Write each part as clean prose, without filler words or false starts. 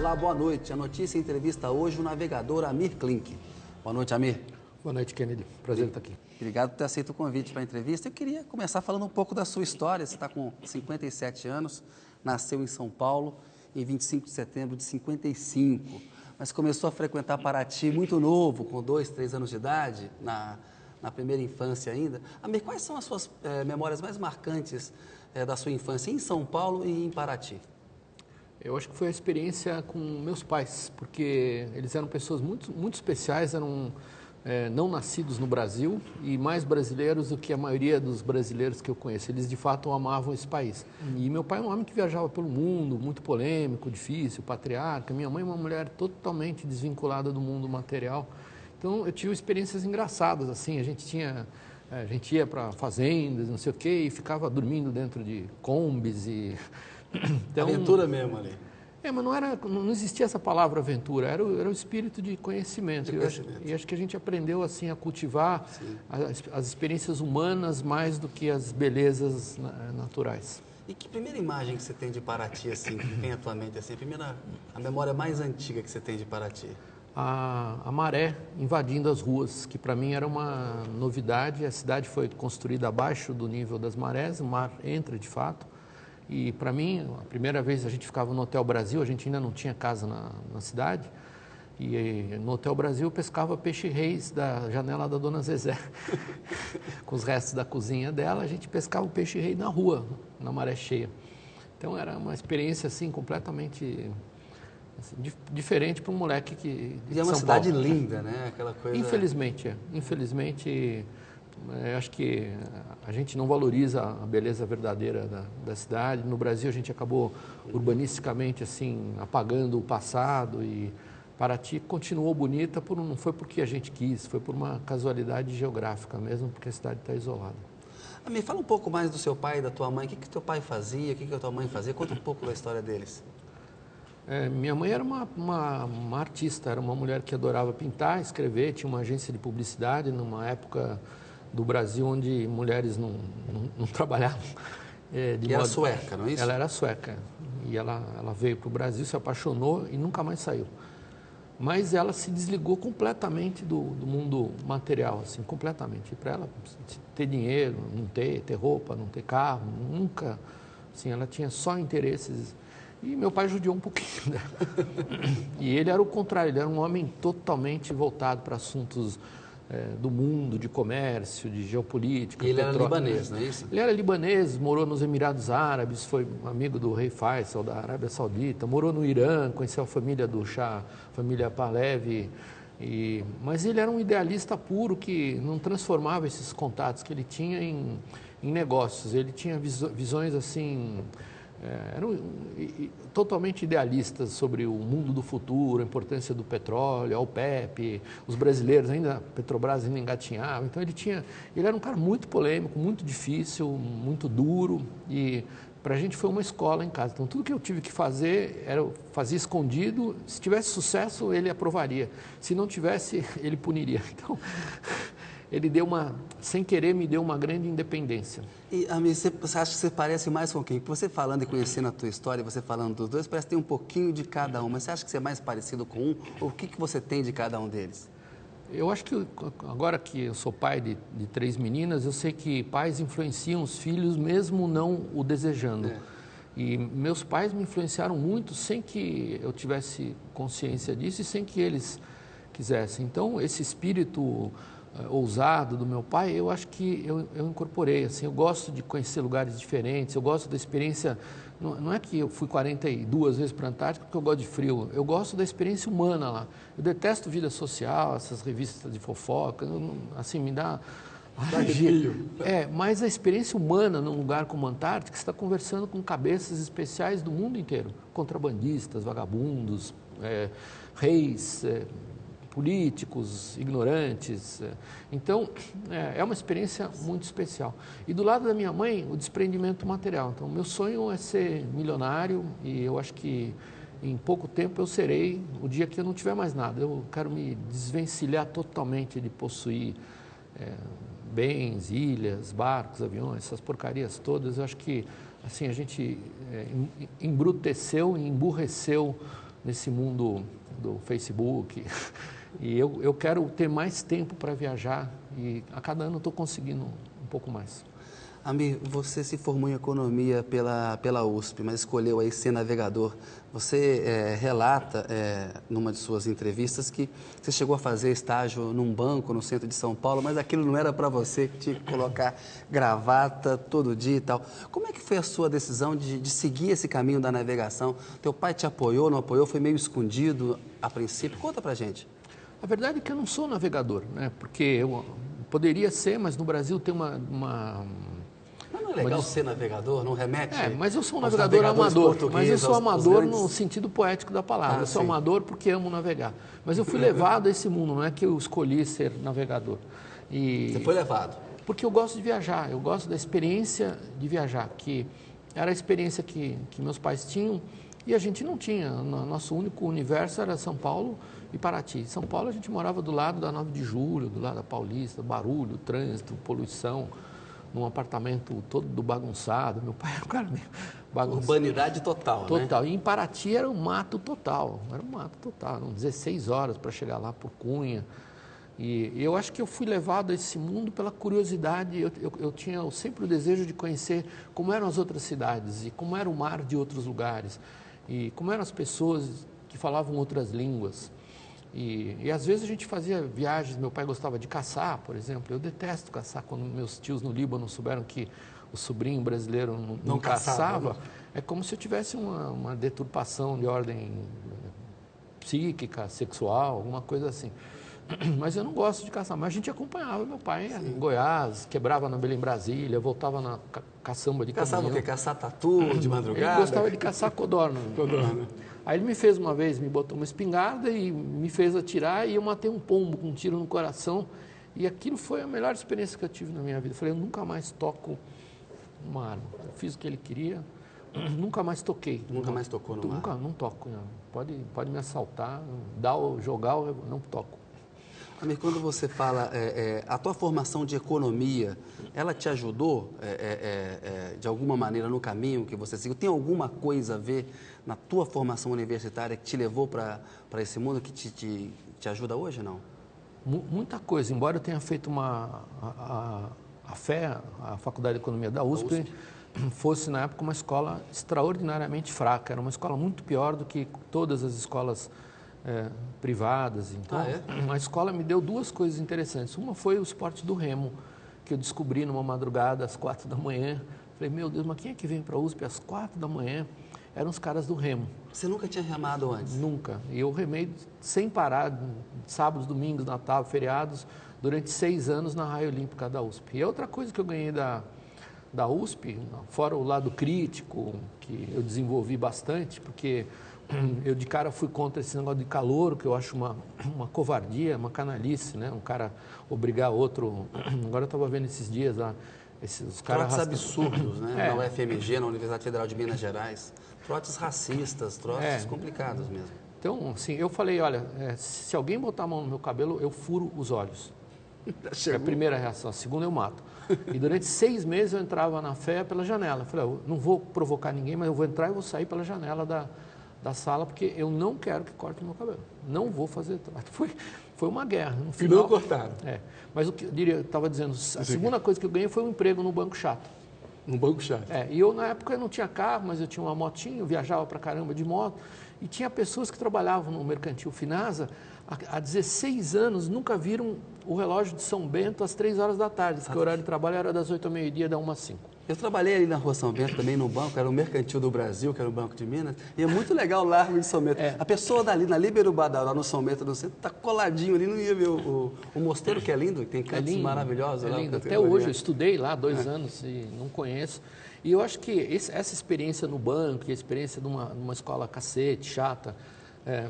Olá, boa noite. A notícia entrevista hoje o navegador Amir Klink. Boa noite, Amir. Boa noite, Kennedy. Prazer estar aqui. Obrigado por ter aceito o convite para a entrevista. Eu queria começar falando um pouco da sua história. Você está com 57 anos, nasceu em São Paulo em 25 de setembro de 55, mas começou a frequentar Paraty muito novo, com 2, 3 anos de idade, na primeira infância ainda. Amir, quais são as suas memórias mais marcantes da sua infância em São Paulo e em Paraty? Eu acho que foi a experiência com meus pais, porque eles eram pessoas muito especiais, eram não nascidos no Brasil e mais brasileiros do que a maioria dos brasileiros que eu conheço. Eles, de fato, amavam esse país. E meu pai é um homem que viajava pelo mundo, muito polêmico, difícil, patriarca. Minha mãe é uma mulher totalmente desvinculada do mundo material. Então, eu tive experiências engraçadas, assim, a gente ia para fazendas, não sei o quê, e ficava dormindo dentro de combis e... Então, aventura mesmo ali. Mas não existia essa palavra aventura, era o espírito de conhecimento. E acho que a gente aprendeu assim a cultivar as experiências humanas mais do que as belezas naturais. E que primeira imagem que você tem de Paraty, assim, que vem à tua mente, assim, a memória mais antiga que você tem de Paraty? A maré invadindo as ruas, que para mim era uma novidade. A cidade foi construída abaixo do nível das marés, o mar entra de fato. E para mim, a primeira vez a gente ficava no Hotel Brasil, a gente ainda não tinha casa na cidade, e no Hotel Brasil eu pescava peixe-reis da janela da Dona Zezé. Com os restos da cozinha dela, a gente pescava o peixe-rei na rua, na maré cheia. Então era uma experiência assim completamente assim, diferente para um moleque que E é uma cidade linda, né? Aquela coisa... Infelizmente, eu acho que a gente não valoriza a beleza verdadeira da cidade. No Brasil, a gente acabou urbanisticamente assim, apagando o passado e Paraty continuou bonita, não foi porque a gente quis, foi por uma casualidade geográfica mesmo, porque a cidade está isolada. Me fala um pouco mais do seu pai e da tua mãe. O que teu pai fazia, o que a tua mãe fazia? Conta um pouco da história deles. Minha mãe era uma artista, era uma mulher que adorava pintar, escrever, tinha uma agência de publicidade numa época do Brasil onde mulheres não trabalhavam. Era sueca, não é isso? Ela era sueca e ela veio para o Brasil, se apaixonou e nunca mais saiu. Mas ela se desligou completamente do mundo material, assim, completamente. Para ela ter dinheiro, não ter roupa, não ter carro, nunca. Assim, ela tinha só interesses. E meu pai judiou um pouquinho dela. E ele era o contrário, ele era um homem totalmente voltado para assuntos do mundo, de comércio, de geopolítica. E ele era libanês, não é isso? Ele era libanês, morou nos Emirados Árabes, foi amigo do rei Faisal da Arábia Saudita, morou no Irã, conheceu a família do Shah, a família Pahlavi. Mas ele era um idealista puro que não transformava esses contatos que ele tinha em negócios. Ele tinha visões assim... eram totalmente idealistas sobre o mundo do futuro, a importância do petróleo, a OPEP, os brasileiros ainda, a Petrobras ainda engatinhava. Então ele era um cara muito polêmico, muito difícil, muito duro e para a gente foi uma escola em casa. Então tudo que eu tive que fazer, eu fazia escondido, se tivesse sucesso ele aprovaria, se não tivesse ele puniria. Então... ele sem querer, me deu uma grande independência. E, Amir, você acha que você parece mais com quem? Porque você falando e conhecendo a tua história, você falando dos dois, parece que tem um pouquinho de cada um. Mas você acha que você é mais parecido com um? Ou o que você tem de cada um deles? Eu acho que, agora que eu sou pai de 3 meninas, eu sei que pais influenciam os filhos mesmo não o desejando. E meus pais me influenciaram muito sem que eu tivesse consciência disso e sem que eles quisessem. Então, esse espírito... ousado do meu pai, eu acho que eu incorporei, assim, eu gosto de conhecer lugares diferentes, eu gosto da experiência, não é que eu fui 42 vezes para a Antártica porque eu gosto de frio, eu gosto da experiência humana lá, eu detesto vida social, essas revistas de fofoca, assim, me dá arrepio. Mas a experiência humana num lugar como a Antártica, você está conversando com cabeças especiais do mundo inteiro, contrabandistas, vagabundos, reis, políticos, ignorantes. Então, é uma experiência muito especial. E do lado da minha mãe, o desprendimento material. Então, meu sonho é ser milionário e eu acho que em pouco tempo eu serei o dia que eu não tiver mais nada. Eu quero me desvencilhar totalmente de possuir bens, ilhas, barcos, aviões, essas porcarias todas. Eu acho que assim, a gente embruteceu e emburreceu nesse mundo do Facebook. E eu quero ter mais tempo para viajar e a cada ano eu estou conseguindo um pouco mais. Amir, você se formou em economia pela USP, mas escolheu aí ser navegador. Você relata numa de suas entrevistas que você chegou a fazer estágio num banco no centro de São Paulo, mas aquilo não era para você, que tinha que colocar gravata todo dia e tal. Como é que foi a sua decisão de seguir esse caminho da navegação? Teu pai te apoiou, não apoiou? Foi meio escondido a princípio? Conta pra gente. A verdade é que eu não sou navegador, né? Porque eu poderia ser, mas no Brasil tem uma Não é legal ser navegador, não remete? Mas eu sou um navegador amador, mas eu sou amador no sentido poético da palavra. Eu sou amador porque amo navegar. Mas eu fui levado a esse mundo, não é que eu escolhi ser navegador. Você foi levado? Porque eu gosto de viajar, eu gosto da experiência de viajar, que era a experiência que meus pais tinham e a gente não tinha. Nosso único universo era São Paulo e Paraty. São Paulo a gente morava do lado da 9 de Julho, do lado da Paulista, barulho, trânsito, poluição, num apartamento todo bagunçado. Meu pai era um cara meio bagunçado. Urbanidade total, né? Total. E em Paraty era um mato total. Era um mato total. Eram 16 horas para chegar lá por Cunha. E eu acho que eu fui levado a esse mundo pela curiosidade. Eu tinha sempre o desejo de conhecer como eram as outras cidades e como era o mar de outros lugares. E como eram as pessoas que falavam outras línguas. E às vezes a gente fazia viagens, meu pai gostava de caçar, por exemplo. Eu detesto caçar. Quando meus tios no Líbano souberam que o sobrinho brasileiro não caçava, é como se eu tivesse uma deturpação de ordem psíquica, sexual, alguma coisa assim. Mas eu não gosto de caçar. Mas a gente acompanhava meu pai em Goiás, quebrava na Belém Brasília, voltava na caçamba de caminhão. Caçava o quê? Caçar tatu de madrugada? Ele gostava de caçar codorna. Aí ele me fez uma vez, me botou uma espingarda e me fez atirar e eu matei um pombo com um tiro no coração. E aquilo foi a melhor experiência que eu tive na minha vida. Eu falei, eu nunca mais toco uma arma. Eu fiz o que ele queria, nunca mais toquei. Nunca mais tocou numa arma? Não toco. Não. Pode me assaltar, jogar, eu não toco. Amir, quando você fala, a tua formação de economia, ela te ajudou de alguma maneira no caminho que você seguiu? Tem alguma coisa a ver na tua formação universitária que te levou para esse mundo que te ajuda hoje, não? Muita coisa, embora eu tenha feito a Faculdade de Economia da USP, fosse na época uma escola extraordinariamente fraca, era uma escola muito pior do que todas as escolas privadas. Então, a escola me deu duas coisas interessantes. Uma foi o esporte do remo, que eu descobri numa madrugada às 4 da manhã. Falei, meu Deus, mas quem é que vem para a USP às 4 da manhã? Eram os caras do remo. Você nunca tinha remado antes? Nunca. E eu remei sem parar, sábados, domingos, Natal, feriados, durante 6 anos na raia olímpica da USP. E outra coisa que eu ganhei da USP, fora o lado crítico, que eu desenvolvi bastante, porque eu de cara fui contra esse negócio de calouro, que eu acho uma covardia, uma canalice, né? Um cara obrigar outro... Agora eu estava vendo esses dias lá, os caras... Trotes absurdos, né? Na UFMG, na Universidade Federal de Minas Gerais. Trotes racistas, trotes complicados mesmo. Então, assim, eu falei, olha, se alguém botar a mão no meu cabelo, eu furo os olhos. É a primeira reação. A segunda, eu mato. E durante 6 meses eu entrava na fé pela janela. Eu falei, eu não vou provocar ninguém, mas eu vou entrar e vou sair pela janela da sala, porque eu não quero que corte o meu cabelo. Não vou fazer trato. Foi uma guerra. No final, e não cortaram. Mas o que eu estava dizendo, a segunda coisa que eu ganhei foi um emprego no Banco Chato. No Banco Chato? E eu, na época, eu não tinha carro, mas eu tinha uma motinha, eu viajava pra caramba de moto, e tinha pessoas que trabalhavam no Mercantil Finasa há 16 anos, nunca viram o relógio de São Bento às 3 horas da tarde, porque o horário de trabalho era das 8 ao meio-dia, da 1 às 5. Eu trabalhei ali na Rua São Bento também, no banco, era o Mercantil do Brasil, que era o Banco de Minas, e é muito legal o Largo de São Bento. A pessoa dali, na Líbero Badal, lá no São Bento, no centro, tá coladinho ali, não ia ver o mosteiro, que é lindo, tem cantos maravilhosos. É lá, lindo. Até hoje, eu estudei lá 2 anos e não conheço. E eu acho que essa experiência no banco, e a experiência numa escola cacete, chata,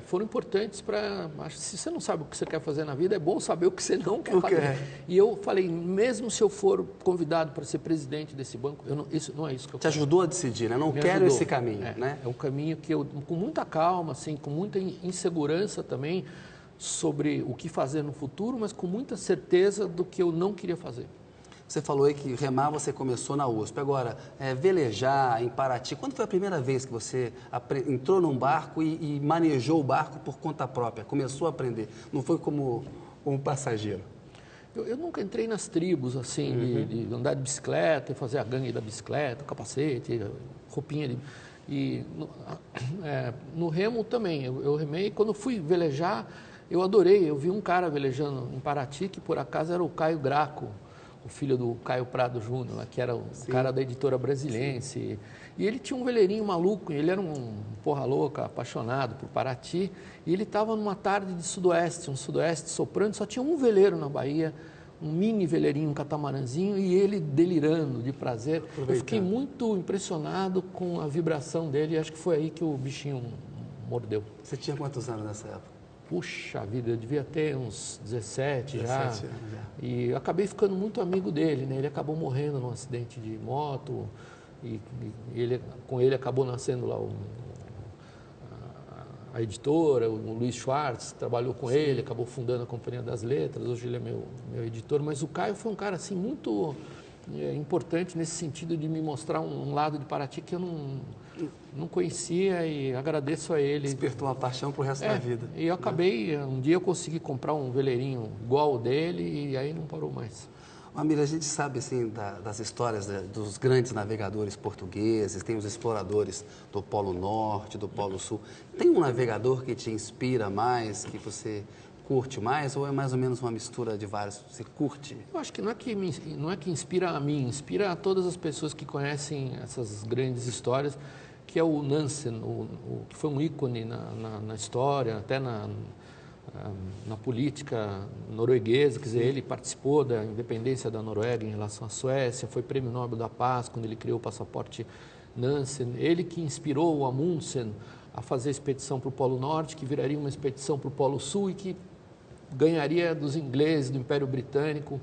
foram importantes para... Se você não sabe o que você quer fazer na vida, é bom saber o que você não quer fazer. E eu falei, mesmo se eu for convidado para ser presidente desse banco, isso não é isso que eu quero. Te ajudou a decidir, né? Não quero esse caminho, né? É um caminho que eu, com muita calma, assim, com muita insegurança também sobre o que fazer no futuro, mas com muita certeza do que eu não queria fazer. Você falou aí que remar você começou na USP. Agora, velejar em Paraty, quando foi a primeira vez que você entrou num barco e manejou o barco por conta própria? Começou a aprender, não foi como um passageiro? Eu nunca entrei nas tribos, assim, de andar de bicicleta, fazer a gangue da bicicleta, capacete, roupinha de... E no remo também, eu remei. Quando fui velejar, eu adorei. Eu vi um cara velejando em Paraty, que por acaso era o Caio Graco, o filho do Caio Prado Júnior, que era o cara da editora Brasiliense. Sim. E ele tinha um veleirinho maluco, ele era um porra louca, apaixonado por Paraty. E ele estava numa tarde de sudoeste, um sudoeste soprando, só tinha um veleiro na Bahia, um mini veleirinho, um catamaranzinho, e ele delirando de prazer. Eu fiquei muito impressionado com a vibração dele, e acho que foi aí que o bichinho mordeu. Você tinha quantos anos nessa época? Puxa vida, eu devia ter uns 17 já. Anos já. E eu acabei ficando muito amigo dele, né? Ele acabou morrendo num acidente de moto, e com ele acabou nascendo lá a editora, o Luiz Schwartz, trabalhou com ele, acabou fundando a Companhia das Letras, hoje ele é meu editor, mas o Caio foi um cara assim muito importante nesse sentido de me mostrar um lado de Paraty que eu não conhecia, e agradeço a ele. Despertou uma paixão pro resto da vida. E eu acabei, um dia eu consegui comprar um veleirinho igual ao dele, e aí não parou mais. Amir, a gente sabe assim das histórias dos grandes navegadores portugueses, tem os exploradores do Polo Norte, do Polo Sul. Tem um navegador que te inspira mais, que você curte mais, ou é mais ou menos uma mistura de vários? Você curte? Eu acho que não é que inspira a mim, inspira a todas as pessoas que conhecem essas grandes histórias, que é o Nansen, que foi um ícone na história, até na política norueguesa. Quer dizer, ele participou da independência da Noruega em relação à Suécia, foi prêmio Nobel da Paz quando ele criou o passaporte Nansen, ele que inspirou o Amundsen a fazer a expedição para o Polo Norte, que viraria uma expedição para o Polo Sul e que ganharia dos ingleses, do Império Britânico.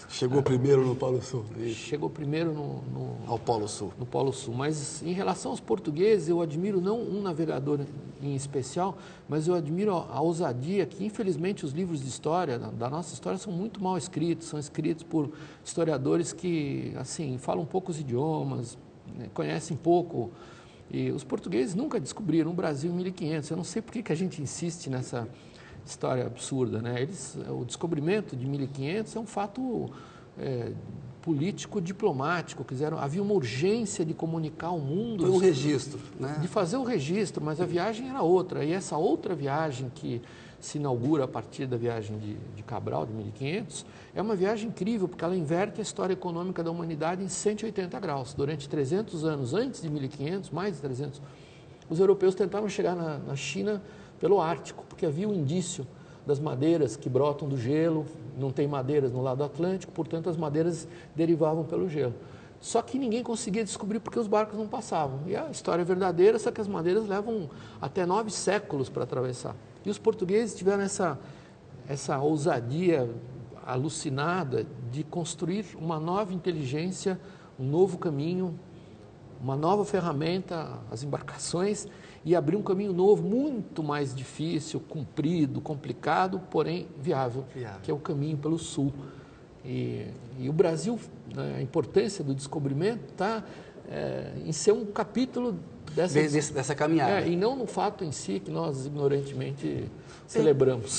Chegou primeiro no Polo Sul. Chegou primeiro ao Polo Sul. No Polo Sul. Mas em relação aos portugueses, eu admiro não um navegador em especial, mas eu admiro a ousadia que, infelizmente, os livros de história, da nossa história, são muito mal escritos. São escritos por historiadores que, assim, falam poucos idiomas, né, conhecem pouco. E os portugueses nunca descobriram o Brasil em 1500. Eu não sei por que a gente insiste nessa história absurda, né? O descobrimento de 1500 é um fato político, diplomático. Havia uma urgência de comunicar ao mundo. Foi um registro, né? De fazer o registro, mas a viagem era outra. E essa outra viagem que se inaugura a partir da viagem de Cabral, de 1500, é uma viagem incrível, porque ela inverte a história econômica da humanidade em 180 graus. Durante 300 anos antes de 1500, mais de 300, os europeus tentavam chegar na China pelo Ártico, porque havia um indício das madeiras que brotam do gelo, não tem madeiras no lado Atlântico, portanto as madeiras derivavam pelo gelo. Só que ninguém conseguia descobrir porque os barcos não passavam. E a história é verdadeira, só que as madeiras levam até 9 séculos para atravessar. E os portugueses tiveram essa ousadia alucinada de construir uma nova inteligência, um novo caminho, uma nova ferramenta, as embarcações, e abrir um caminho novo, muito mais difícil, comprido, complicado, porém viável, que é o caminho pelo sul. E o Brasil, né, a importância do descobrimento está em ser um capítulo dessa caminhada. E não no fato em si que nós ignorantemente celebramos.